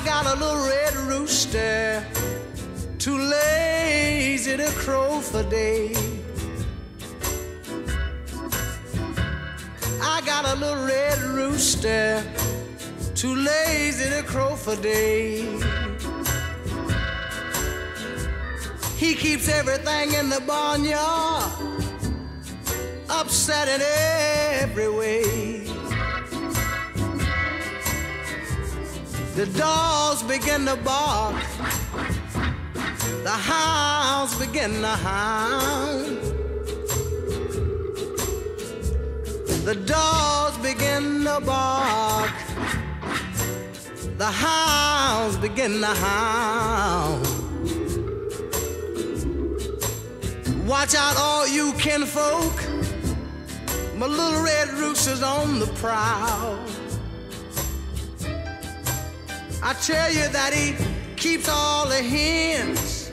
got a little red rooster, too lazy to crow for day. I got a little red rooster, too lazy to crow for day. He keeps everything in the barnyard upset in every way. The dogs begin to bark, the hounds begin to hound. The dogs begin to bark, the hounds begin to hound. Watch out, all you kinfolk, my little red rooster's on the prowl. I tell you that he keeps all the hens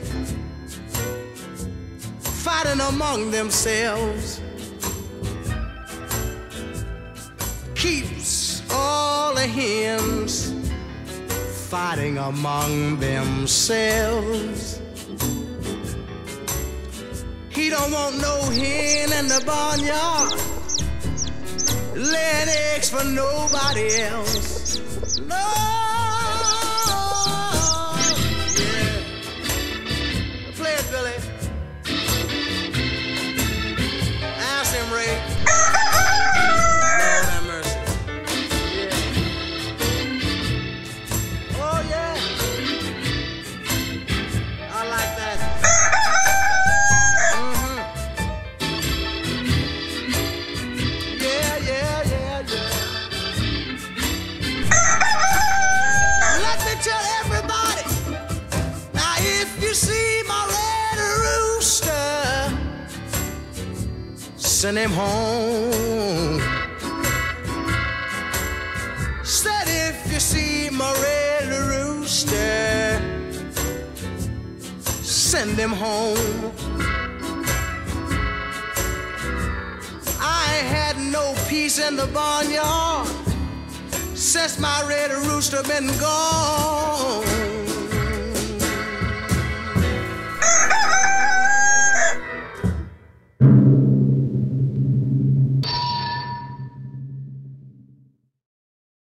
fighting among themselves. Keeps all the hens fighting among themselves. He don't want no hen in the barnyard laying eggs for nobody else. No. Yeah. Play it, Billy. Ask him, Ray. Lord have mercy. Yeah. Oh, yeah. I like that. Tell everybody, now if you see my red rooster, send him home. Said if you see my red rooster, send him home. I ain't had no peace in the barnyard since my red rooster been gone.